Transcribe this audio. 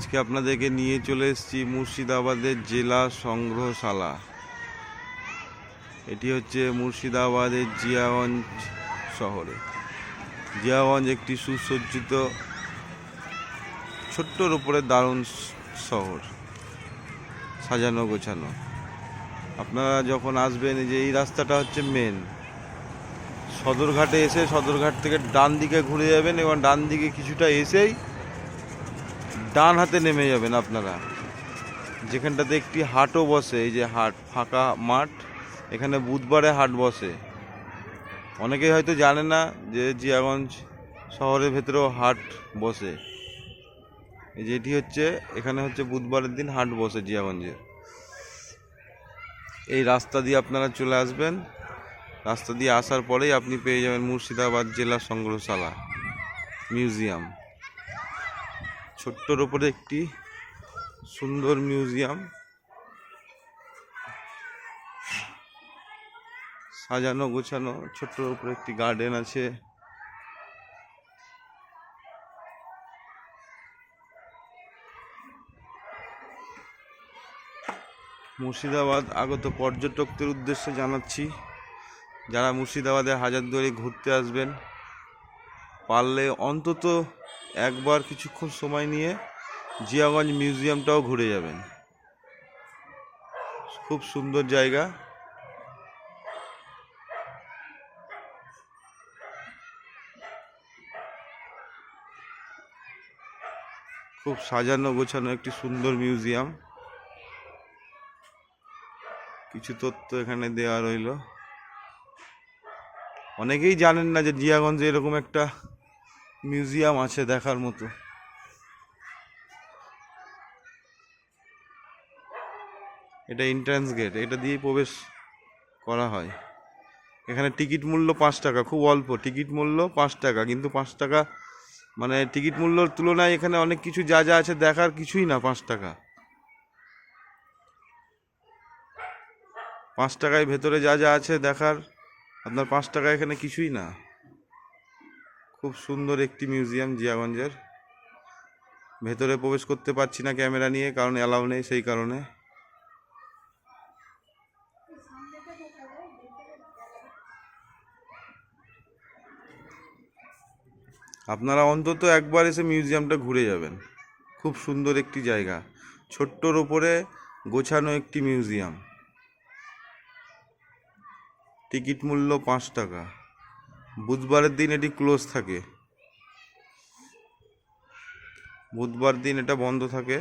আজকে আপনাদেরকে নিয়ে চলে এসেছি মুর্শিদাবাদের জেলা সংগ্রহশালা। এটি হচ্ছে মুর্শিদাবাদের জিয়াগঞ্জ শহরে। জিয়াগঞ্জ একটি সুসজ্জিত ছোট্টর উপরে দারুণ শহর, সাজানো গোছানো। আপনারা যখন আসবেন, যে এই রাস্তাটা হচ্ছে মেন সদরঘাটে, এসে সদরঘাট থেকে ডান দিকে ঘুরে যাবেন এবং ডান দিকে কিছুটা এসেই ডান হাতে নেমে যাবেন আপনারা, যেখানটাতে একটি হাটও বসে। এই যে হাট, ফাঁকা মাঠ, এখানে বুধবারে হাট বসে। অনেকেই হয়তো জানে না যে জিয়াগঞ্জ শহরের ভেতরেও হাট বসে। এই যে এটি হচ্ছে, এখানে হচ্ছে বুধবারের দিন হাট বসে জিয়াগঞ্জে। এই রাস্তা দিয়ে আপনারা চলে আসবেন। রাস্তা দিয়ে আসার পরেই আপনি পেয়ে যাবেন মুর্শিদাবাদ জেলা সংগ্রহশালা মিউজিয়াম। ছোট্টর ওপরে একটি সুন্দর মিউজিয়াম, সাজানো গোছানো। ছোট্টর উপরে একটি গার্ডেন আছে। মুর্শিদাবাদ আগত পর্যটকদের উদ্দেশ্যে জানাচ্ছি, যারা মুর্শিদাবাদের হাজারদুয়ারি ঘুরতে আসবেন, পারলে অন্তত একবার কিছুক্ষণ সময় নিয়ে জিয়াগঞ্জ মিউজিয়ামটাও ঘুরে যাবেন। খুব সুন্দর জায়গা। খুব সাজানো গোছানো একটি সুন্দর মিউজিয়াম। কিছু তথ্য এখানে দেওয়া রইল। অনেকেই জানেন না যে জিয়াগঞ্জে এরকম একটা মিউজিয়াম আছে দেখার মতো। এটা এন্ট্রান্স গেট, এটা দিয়েই প্রবেশ করা হয়। এখানে টিকিট মূল্য 5 টাকা, খুব অল্প টিকিট মূল্য 5 টাকা। কিন্তু 5 টাকা মানে টিকিট মূল্যর তুলনায় এখানে অনেক কিছু যা যা আছে দেখার কিছুই না। 5 টাকা, 5 টাকায় ভেতরে যা যা আছে দেখার, আপনার 5 টাকা এখানে কিছুই না। খুব সুন্দর একটি মিউজিয়াম জিয়াগঞ্জের। ভেতরে প্রবেশ করতে পারছি না ক্যামেরা নিয়ে, কারণ অ্যালাউ নেই, সেই কারণে। আপনারা অন্তত একবার এসে মিউজিয়ামটা ঘুরে যাবেন। খুব সুন্দর একটি জায়গা, ছোট্টর ওপরে গোছানো একটি মিউজিয়াম। টিকিট মূল্য 5 টাকা। বুধবারের দিন এটি ক্লোজ থাকে, বুধবার দিন এটা বন্ধ থাকে।